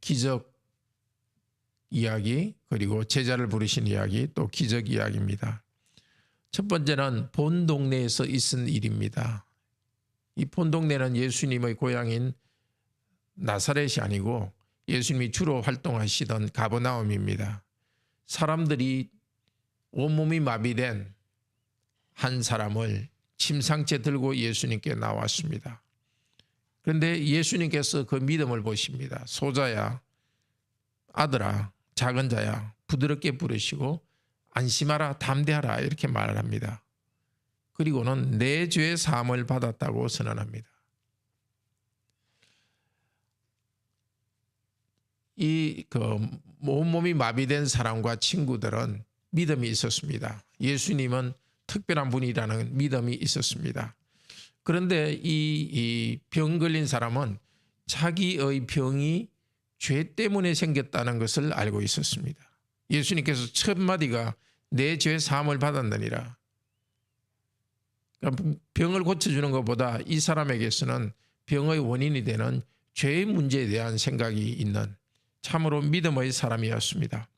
기적 이야기, 그리고 제자를 부르신 이야기, 또 기적 이야기입니다. 첫 번째는 본 동네에서 있은 일입니다. 이 본 동네는 예수님의 고향인 나사렛이 아니고 예수님이 주로 활동하시던 가버나움입니다. 사람들이 온몸이 마비된 한 사람을 침상째 들고 예수님께 나왔습니다. 그런데 예수님께서 그 믿음을 보십니다. 소자야, 아들아, 작은 자야, 부드럽게 부르시고 안심하라, 담대하라 이렇게 말을 합니다. 그리고는 내 죄의 사함을 받았다고 선언합니다. 이 온몸이 마비된 사람과 친구들은 믿음이 있었습니다. 예수님은 특별한 분이라는 믿음이 있었습니다. 그런데 이 병 걸린 사람은 자기의 병이 죄 때문에 생겼다는 것을 알고 있었습니다. 예수님께서 첫 마디가 내 죄 사함을 받았느니라. 그러니까 병을 고쳐주는 것보다 이 사람에게서는 병의 원인이 되는 죄의 문제에 대한 생각이 있는 참으로 믿음의 사람이었습니다.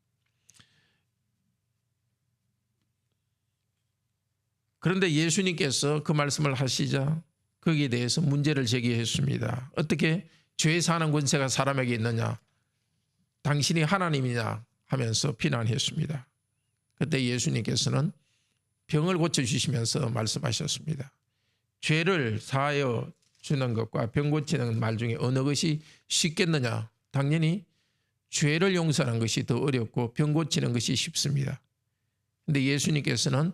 그런데 예수님께서 그 말씀을 하시자 거기에 대해서 문제를 제기했습니다. 어떻게 죄 사는 권세가 사람에게 있느냐? 당신이 하나님이냐? 하면서 비난했습니다. 그때 예수님께서는 병을 고쳐주시면서 말씀하셨습니다. 죄를 사하여 주는 것과 병 고치는 말 중에 어느 것이 쉽겠느냐? 당연히 죄를 용서하는 것이 더 어렵고 병 고치는 것이 쉽습니다. 그런데 예수님께서는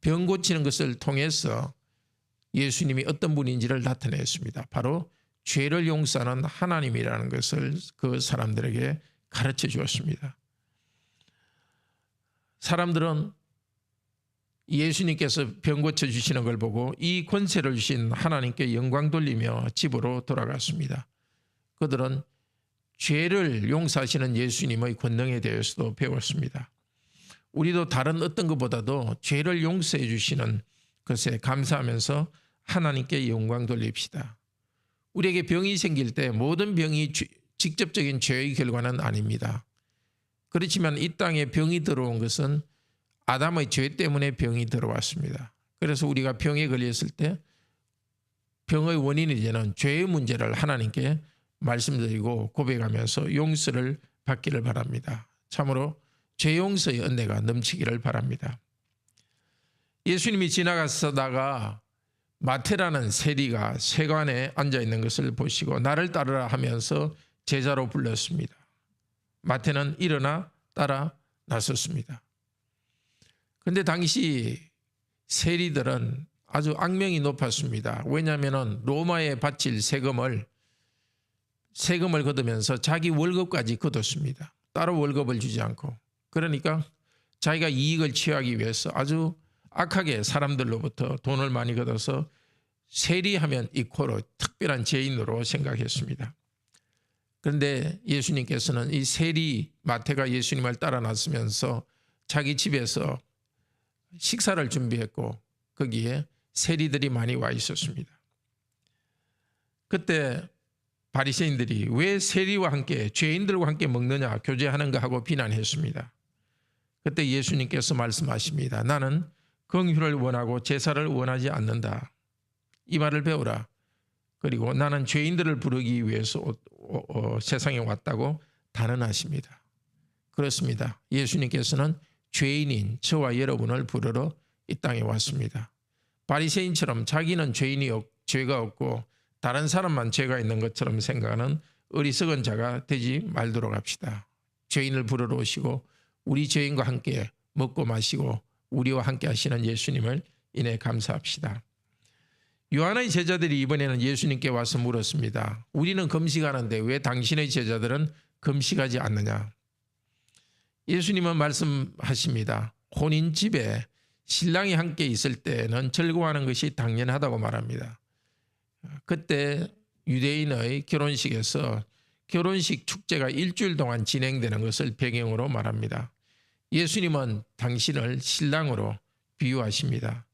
병 고치는 것을 통해서 예수님이 어떤 분인지를 나타냈습니다. 바로 죄를 용서하는 하나님이라는 것을 그 사람들에게 가르쳐 주었습니다. 사람들은 예수님께서 병 고쳐주시는 걸 보고 이 권세를 주신 하나님께 영광 돌리며 집으로 돌아갔습니다. 그들은 죄를 용서하시는 예수님의 권능에 대해서도 배웠습니다. 우리도 다른 어떤 것보다도 죄를 용서해 주시는 것에 감사하면서 하나님께 영광 돌립시다. 우리에게 병이 생길 때 모든 병이 직접적인 죄의 결과는 아닙니다. 그렇지만 이 땅에 병이 들어온 것은 아담의 죄 때문에 병이 들어왔습니다. 그래서 우리가 병에 걸렸을 때 병의 원인이 되는 죄의 문제를 하나님께 말씀드리고 고백하면서 용서를 받기를 바랍니다. 참으로 죄 용서의 은혜가 넘치기를 바랍니다. 예수님이 지나가다가 마태라는 세리가 세관에 앉아있는 것을 보시고 나를 따르라 하면서 제자로 불렀습니다. 마태는 일어나 따라 나섰습니다. 그런데 당시 세리들은 아주 악명이 높았습니다. 왜냐하면 로마에 바칠 세금을 거두면서 자기 월급까지 거뒀습니다. 따로 월급을 주지 않고. 그러니까 자기가 이익을 취하기 위해서 아주 악하게 사람들로부터 돈을 많이 걷어서 세리하면 이코로 특별한 죄인으로 생각했습니다. 그런데 예수님께서는 이 세리 마태가 예수님을 따라 나서면서 자기 집에서 식사를 준비했고 거기에 세리들이 많이 와 있었습니다. 그때 바리새인들이 왜 세리와 함께 죄인들과 함께 먹느냐 교제하는가 하고 비난했습니다. 그때 예수님께서 말씀하십니다. 나는 긍휼을 원하고 제사를 원하지 않는다. 이 말을 배우라. 그리고 나는 죄인들을 부르기 위해서 세상에 왔다고 단언하십니다. 그렇습니다. 예수님께서는 죄인인 저와 여러분을 부르러 이 땅에 왔습니다. 바리새인처럼 자기는 죄가 없고 다른 사람만 죄가 있는 것처럼 생각하는 어리석은 자가 되지 말도록 합시다. 죄인을 부르러 오시고 우리 죄인과 함께 먹고 마시고 우리와 함께 하시는 예수님을 인해 감사합시다. 요한의 제자들이 이번에는 예수님께 와서 물었습니다. 우리는 금식하는데 왜 당신의 제자들은 금식하지 않느냐? 예수님은 말씀하십니다. 혼인집에 신랑이 함께 있을 때는 즐거워하는 것이 당연하다고 말합니다. 그때 유대인의 결혼식에서 결혼식 축제가 일주일 동안 진행되는 것을 배경으로 말합니다. 예수님은 당신을 신랑으로 비유하십니다.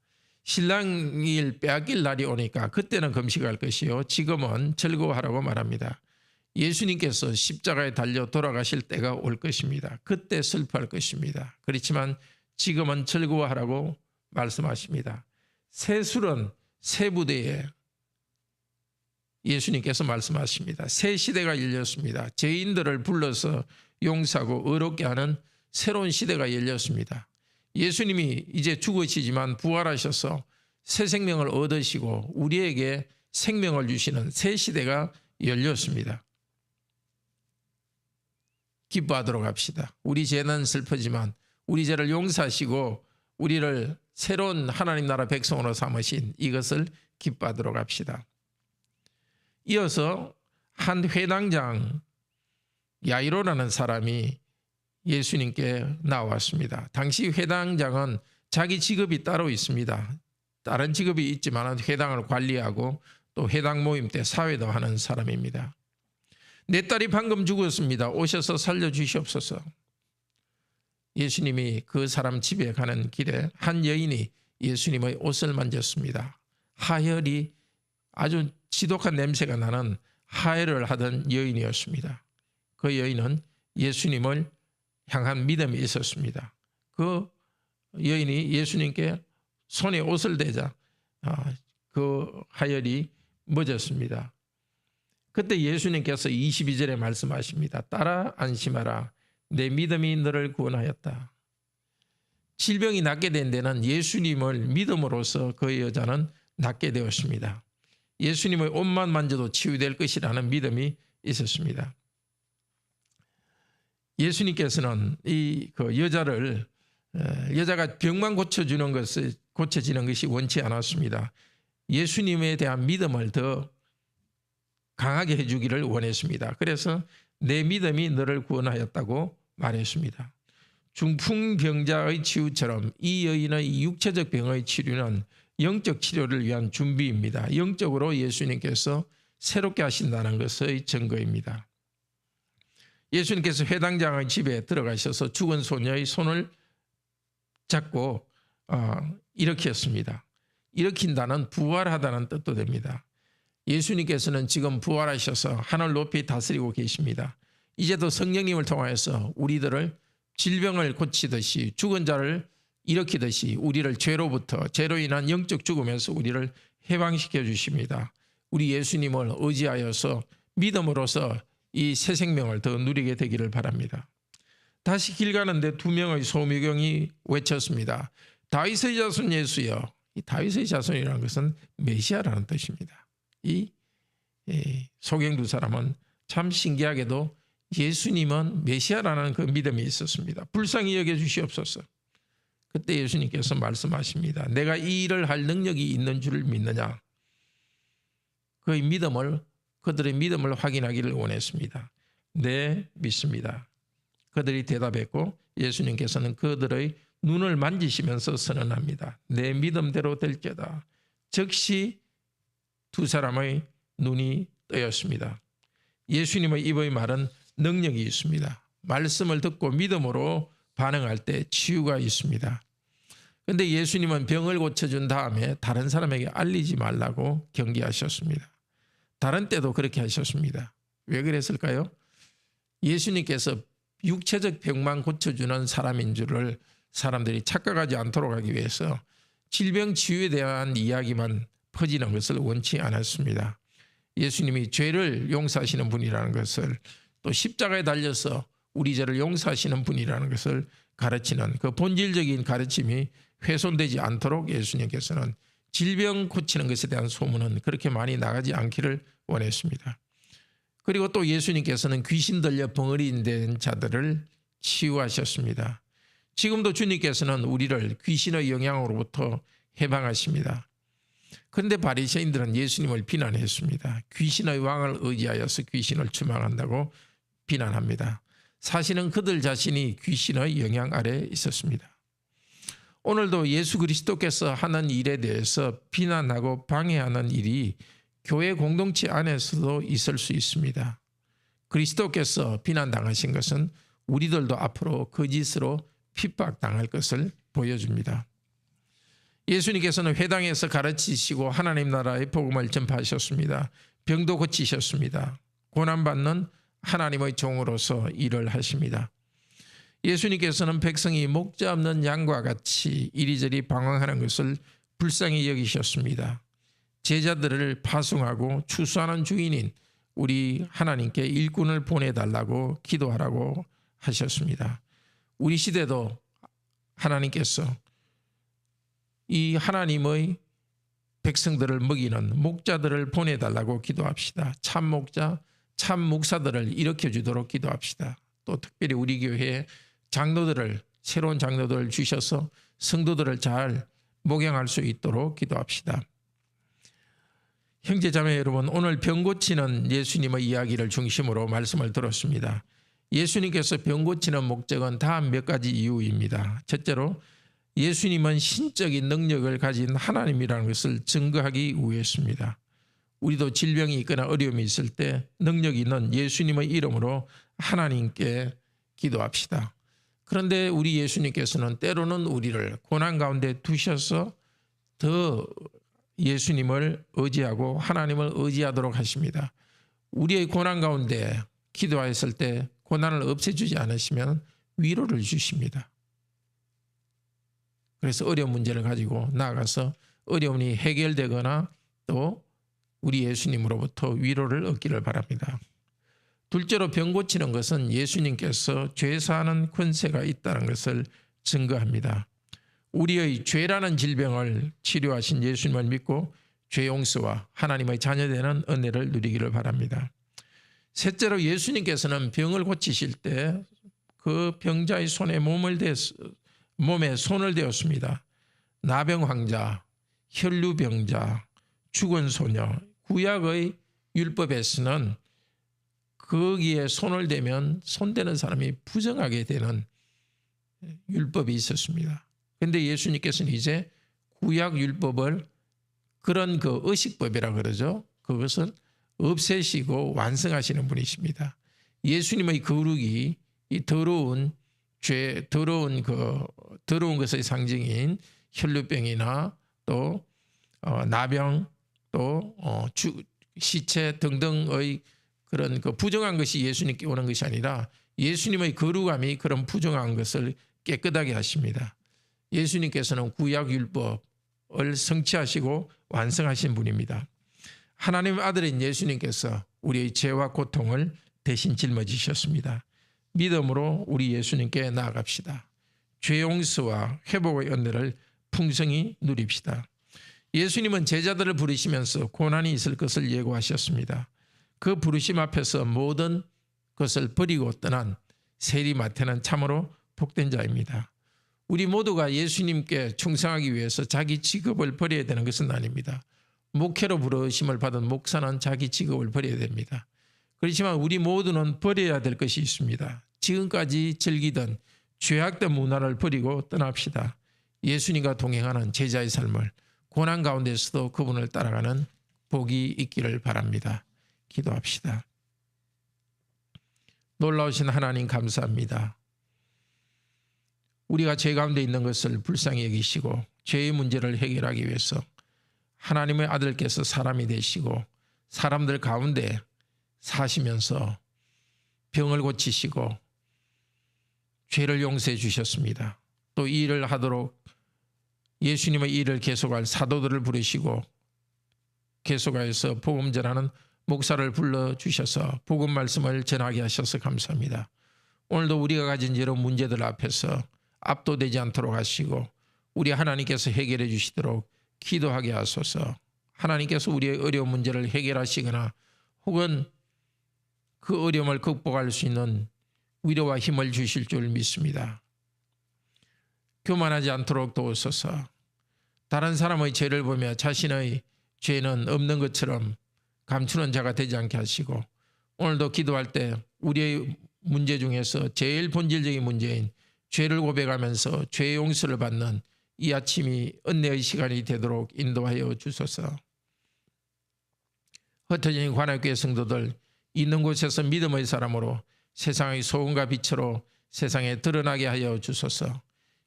신랑을 빼앗길 날이 오니까 그때는 금식할 것이요 지금은 즐거워하라고 말합니다. 예수님께서 십자가에 달려 돌아가실 때가 올 것입니다. 그때 슬퍼할 것입니다. 그렇지만 지금은 즐거워하라고 말씀하십니다. 새 술은 새 부대에 예수님께서 말씀하십니다. 새 시대가 열렸습니다. 죄인들을 불러서 용서하고 의롭게 하는 새로운 시대가 열렸습니다. 예수님이 이제 죽으시지만 부활하셔서 새 생명을 얻으시고 우리에게 생명을 주시는 새 시대가 열렸습니다. 기뻐하도록 합시다. 우리 죄는 슬프지만 우리 죄를 용서하시고 우리를 새로운 하나님 나라 백성으로 삼으신 이것을 기뻐하도록 합시다. 이어서 한 회당장 야이로라는 사람이 예수님께 나왔습니다. 당시 회당장은 자기 직업이 따로 있습니다. 다른 직업이 있지만 회당을 관리하고 또 회당 모임 때 사회도 하는 사람입니다. 내 딸이 방금 죽었습니다. 오셔서 살려주시옵소서. 예수님이 그 사람 집에 가는 길에 한 여인이 예수님의 옷을 만졌습니다. 하혈이 아주 지독한 냄새가 나는 하혈을 하던 여인이었습니다. 그 여인은 예수님을 향한 믿음이 있었습니다. 그 여인이 예수님께 손에 옷을 대자 그 하혈이 멎었습니다. 그때 예수님께서 22절에 말씀하십니다. 딸아 안심하라. 내 믿음이 너를 구원하였다. 질병이 낫게 된 데는 예수님을 믿음으로써 그 여자는 낫게 되었습니다. 예수님의 옷만 만져도 치유될 것이라는 믿음이 있었습니다. 예수님께서는 그 여자가 병만 고쳐지는 것이 원치 않았습니다. 예수님에 대한 믿음을 더 강하게 해주기를 원했습니다. 그래서 내 믿음이 너를 구원하였다고 말했습니다. 중풍병자의 치유처럼 이 여인의 육체적 병의 치료는 영적 치료를 위한 준비입니다. 영적으로 예수님께서 새롭게 하신다는 것의 증거입니다. 예수님께서 회당장의 집에 들어가셔서 죽은 소녀의 손을 잡고 일으켰습니다. 일으킨다는 부활하다는 뜻도 됩니다. 예수님께서는 지금 부활하셔서 하늘 높이 다스리고 계십니다. 이제도 성령님을 통하여서 우리들을 질병을 고치듯이 죽은 자를 일으키듯이 우리를 죄로 인한 영적 죽음에서 우리를 해방시켜 주십니다. 우리 예수님을 의지하여서 믿음으로써 이 새 생명을 더 누리게 되기를 바랍니다. 다시 길 가는데 두 명의 소미경이 외쳤습니다. 다윗의 자손 예수여. 이 다윗의 자손이라는 것은 메시아라는 뜻입니다. 이 소경 두 사람은 참 신기하게도 예수님은 메시아라는 그 믿음이 있었습니다. 불쌍히 여겨 주시옵소서. 그때 예수님께서 말씀하십니다. 내가 이 일을 할 능력이 있는 줄을 믿느냐. 그들의 믿음을 확인하기를 원했습니다. 네, 믿습니다. 그들이 대답했고 예수님께서는 그들의 눈을 만지시면서 선언합니다. 내 믿음대로 될게다. 즉시 두 사람의 눈이 뜨였습니다. 예수님의 입의 말은 능력이 있습니다. 말씀을 듣고 믿음으로 반응할 때 치유가 있습니다. 그런데 예수님은 병을 고쳐준 다음에 다른 사람에게 알리지 말라고 경계하셨습니다. 다른 때도 그렇게 하셨습니다. 왜 그랬을까요? 예수님께서 육체적 병만 고쳐주는 사람인 줄을 사람들이 착각하지 않도록 하기 위해서 질병 치유에 대한 이야기만 퍼지는 것을 원치 않았습니다. 예수님이 죄를 용서하시는 분이라는 것을 또 십자가에 달려서 우리 죄를 용서하시는 분이라는 것을 가르치는 그 본질적인 가르침이 훼손되지 않도록 예수님께서는 질병 고치는 것에 대한 소문은 그렇게 많이 나가지 않기를 원했습니다. 그리고 또 예수님께서는 귀신 들려 벙어리 된 자들을 치유하셨습니다. 지금도 주님께서는 우리를 귀신의 영향으로부터 해방하십니다. 그런데 바리새인들은 예수님을 비난했습니다. 귀신의 왕을 의지하여서 귀신을 추방한다고 비난합니다. 사실은 그들 자신이 귀신의 영향 아래에 있었습니다. 오늘도 예수 그리스도께서 하는 일에 대해서 비난하고 방해하는 일이 교회 공동체 안에서도 있을 수 있습니다. 그리스도께서 비난당하신 것은 우리들도 앞으로 그 짓으로 핍박당할 것을 보여줍니다. 예수님께서는 회당에서 가르치시고 하나님 나라의 복음을 전파하셨습니다. 병도 고치셨습니다. 고난받는 하나님의 종으로서 일을 하십니다. 예수님께서는 백성이 목자 없는 양과 같이 이리저리 방황하는 것을 불쌍히 여기셨습니다. 제자들을 파송하고 추수하는 주인인 우리 하나님께 일꾼을 보내달라고 기도하라고 하셨습니다. 우리 시대도 하나님께서 이 하나님의 백성들을 먹이는 목자들을 보내달라고 기도합시다. 참 목자, 참 목사들을 일으켜주도록 기도합시다. 또 특별히 우리 교회에 장로들을, 새로운 장로들을 주셔서 성도들을 잘 목양할 수 있도록 기도합시다. 형제자매 여러분, 오늘 병 고치는 예수님의 이야기를 중심으로 말씀을 들었습니다. 예수님께서 병 고치는 목적은 다 몇 가지 이유입니다. 첫째로 예수님은 신적인 능력을 가진 하나님이라는 것을 증거하기 위해서입니다. 우리도 질병이 있거나 어려움이 있을 때 능력 있는 예수님의 이름으로 하나님께 기도합시다. 그런데 우리 예수님께서는 때로는 우리를 고난 가운데 두셔서 더 예수님을 의지하고 하나님을 의지하도록 하십니다. 우리의 고난 가운데 기도하였을 때 고난을 없애주지 않으시면 위로를 주십니다. 그래서 어려운 문제를 가지고 나아가서 어려움이 해결되거나 또 우리 예수님으로부터 위로를 얻기를 바랍니다. 둘째로 병 고치는 것은 예수님께서 죄 사하는 권세가 있다는 것을 증거합니다. 우리의 죄라는 질병을 치료하신 예수님을 믿고 죄 용서와 하나님의 자녀되는 은혜를 누리기를 바랍니다. 셋째로 예수님께서는 병을 고치실 때 그 병자의 손에 몸에 손을 대었습니다. 나병 환자, 혈루병자, 죽은 소녀, 구약의 율법에서는 거기에 손을 대면 손대는 사람이 부정하게 되는 율법이 있었습니다. 그런데 예수님께서는 이제 구약 율법을 그런 그 의식법이라 그러죠. 그것을 없애시고 완성하시는 분이십니다. 예수님의 거룩이 이 더러운 죄, 더러운 것의 상징인 혈루병이나 또 나병, 또 시체 등등의 그런 그 부정한 것이 예수님께 오는 것이 아니라 예수님의 거룩함이 그런 부정한 것을 깨끗하게 하십니다. 예수님께서는 구약 율법을 성취하시고 완성하신 분입니다. 하나님의 아들인 예수님께서 우리의 죄와 고통을 대신 짊어지셨습니다. 믿음으로 우리 예수님께 나아갑시다. 죄 용서와 회복의 은혜를 풍성히 누립시다. 예수님은 제자들을 부르시면서 고난이 있을 것을 예고하셨습니다. 그 부르심 앞에서 모든 것을 버리고 떠난 세리마태는 참으로 복된 자입니다. 우리 모두가 예수님께 충성하기 위해서 자기 직업을 버려야 되는 것은 아닙니다. 목회로 부르심을 받은 목사는 자기 직업을 버려야 됩니다. 그렇지만 우리 모두는 버려야 될 것이 있습니다. 지금까지 즐기던 죄악된 문화를 버리고 떠납시다. 예수님과 동행하는 제자의 삶을 고난 가운데서도 그분을 따라가는 복이 있기를 바랍니다. 기도합시다. 놀라우신 하나님 감사합니다. 우리가 죄 가운데 있는 것을 불쌍히 여기시고 죄의 문제를 해결하기 위해서 하나님의 아들께서 사람이 되시고 사람들 가운데 사시면서 병을 고치시고 죄를 용서해 주셨습니다. 또 이 일을 하도록 예수님의 일을 계속할 사도들을 부르시고 계속하여서 복음 전하는 목사를 불러주셔서 복음 말씀을 전하게 하셔서 감사합니다. 오늘도 우리가 가진 여러 문제들 앞에서 압도되지 않도록 하시고 우리 하나님께서 해결해 주시도록 기도하게 하소서. 하나님께서 우리의 어려운 문제를 해결하시거나 혹은 그 어려움을 극복할 수 있는 위로와 힘을 주실 줄 믿습니다. 교만하지 않도록 도우소서. 다른 사람의 죄를 보며 자신의 죄는 없는 것처럼 감추는 자가 되지 않게 하시고 오늘도 기도할 때 우리의 문제 중에서 제일 본질적인 문제인 죄를 고백하면서 죄의 용서를 받는 이 아침이 은혜의 시간이 되도록 인도하여 주소서. 흩어진 관악교회 성도들 있는 곳에서 믿음의 사람으로 세상의 소금과 빛으로 세상에 드러나게 하여 주소서.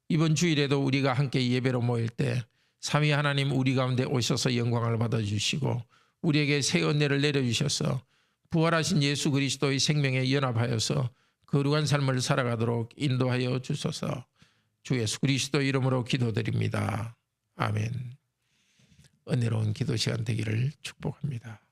이번 주일에도 우리가 함께 예배로 모일 때 삼위 하나님 우리 가운데 오셔서 영광을 받아주시고 우리에게 새 은혜를 내려주셔서 부활하신 예수 그리스도의 생명에 연합하여서 거룩한 삶을 살아가도록 인도하여 주소서. 주 예수 그리스도 이름으로 기도드립니다. 아멘. 은혜로운 기도 시간 되기를 축복합니다.